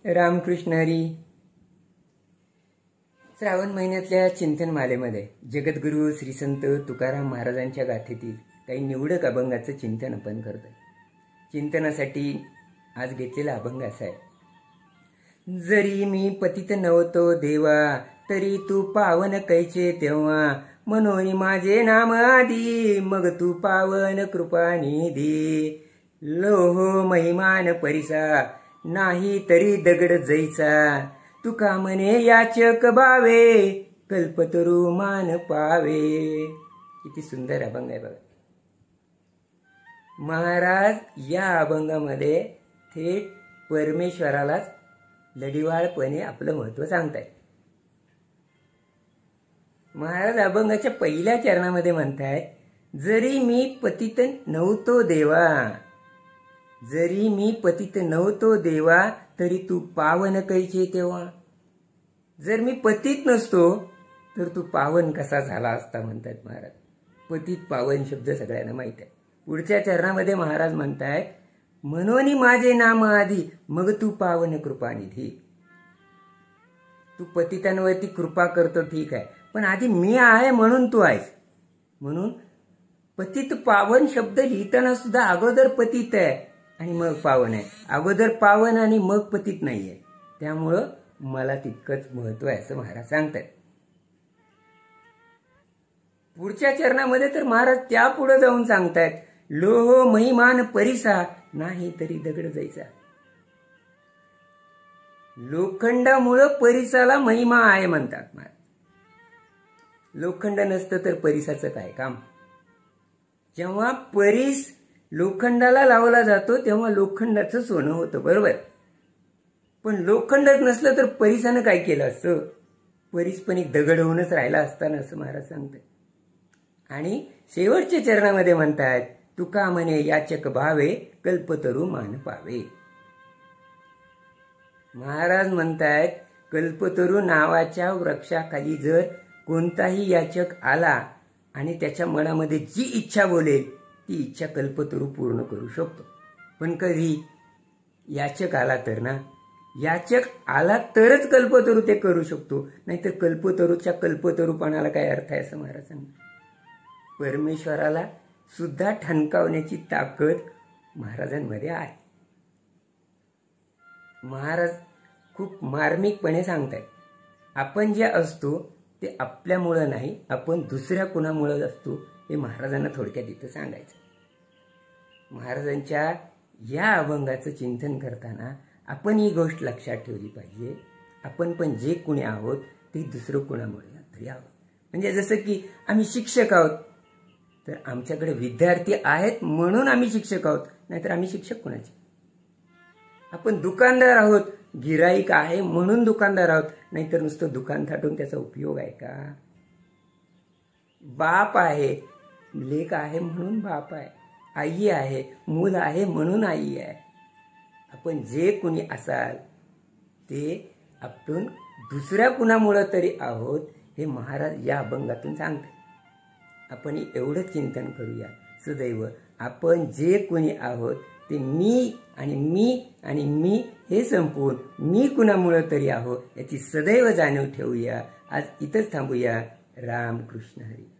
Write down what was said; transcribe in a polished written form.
रामकृष्ण हरी. श्रावण महिन्यातल्या चिंतनमालेमध्ये जगद्गुरू श्री संत तुकाराम महाराजांच्या गाथेतील काही निवडक अभंगाचं चिंतन आपण करतोय. चिंतनासाठी आज घेतलेला अभंग असा आहे. जरी मी पतित नव्हतो देवा, तरी तू पावन कैचे तेव्हा, म्हणून माझे नाम आधी, मग तू पावन कृपानिधी. लोह महिमान परिसा, नाही तरी दगड जैसा, तुका म्हणे याचक भावे, कल्पतरू मान पावे. किती सुंदर अभंग आहे बघा. महाराज या अभंगामध्ये थेट परमेश्वरालाच लढिवाळपणे आपलं महत्व सांगतायत. महाराज अभंगाच्या पहिल्या चरणामध्ये म्हणतायत, जरी मी पतित नव्हतो देवा, जरी मी पतित नव्हतो देवा, तरी तू पावन कैचे तेव्हा. जर मी पतित नसतो तर तू पावन कसा झाला असता म्हणतात महाराज. पतित पावन शब्द सगळ्यांना माहित आहे. पुढच्या चरणामध्ये महाराज म्हणतायत, म्हणून माझे नाम आधी, मग तू पावन कृपानिधी. तू पतितांवरती कृपा करतो ठीक आहे, पण आधी मी आहे म्हणून तू आहेस. म्हणून पतित पावन शब्द लिहिताना सुद्धा अगोदर पतित आहे आणि मग पावन आहे. अगोदर पावन आणि मग पतित नाहीये. त्यामुळं मला तितकंच महत्व आहे असं महाराज सांगतात. पुढच्या चरणामध्ये तर महाराज त्या पुढे जाऊन सांगतायत, लोह महिमान परिसा, नाही तरी दगड जैसा. लोखंडामुळं परिसाला महिमा आहे म्हणतात महाराज. लोखंड नसतं तर परिसाचं काय काम. जेव्हा परिस लोखंडाला लावला जातो तेव्हा लोखंडाचं सोनं होतं, बरोबर. पण लोखंडच नसलं तर परिसानं काय केलं असतं. परिस पण एक दगड होऊनच राहिला असताना असं महाराज सांगतात. आणि शेवटच्या चरणामध्ये म्हणतात, तुका म्हणे याचक भावे, कल्पतरू मान पावे. महाराज म्हणतायत, कल्पतरू नावाच्या वृक्षाखाली जर कोणताही याचक आला आणि त्याच्या मनामध्ये जी इच्छा बोलेल ती इच्छा कल्पतरू पूर्ण करू शकतो. पण कधी याचक आला तर ना, याचक आला तरच कल्पतरू ते करू शकतो, नाहीतर कल्पतरूच्या कल्पतरूपणाला काय अर्थ आहे असं महाराज सांगतात. परमेश्वराला सुद्धा ठणकावण्याची ताकद महाराजांमध्ये आहे. महाराज खूप मार्मिकपणे सांगतायत, आपण जे असतो ते आपल्यामुळं नाही, आपण दुसऱ्या कुणामुळं असतो हे महाराजांना थोडक्यात इथं सांगायचं. महाराजांच्या या अभंगाचं चिंतन करताना आपण ही गोष्ट लक्षात ठेवली पाहिजे, आपण पण जे कुणी आहोत ते दुसरं कुणामुळे तरी आहोत. म्हणजे जसं की आम्ही शिक्षक आहोत तर आमच्याकडे विद्यार्थी आहेत म्हणून आम्ही शिक्षक आहोत, नाहीतर आम्ही शिक्षक कुणाचे. आपण दुकानदार आहोत, गिराईक आहे म्हणून दुकानदार आहोत, नाहीतर नुसतं दुकान थाटून त्याचा उपयोग आहे का. बाप आहे, लेक आहे म्हणून बाप आहे, आई आहे, मूल आहे म्हणून आई आहे. आपण जे कुणी असाल ते आपण दुसऱ्या कुणामुळं तरी आहोत हे महाराज या अभंगातून सांगतात. आपण एवढंच चिंतन करूया सदैव, आपण जे कुणी आहोत ते मी आणि मी आणि मी हे संपवून मी कुणामुळं तरी आहोत याची सदैव जाणीव ठेवूया. आज इथंच थांबूया. रामकृष्ण हरी.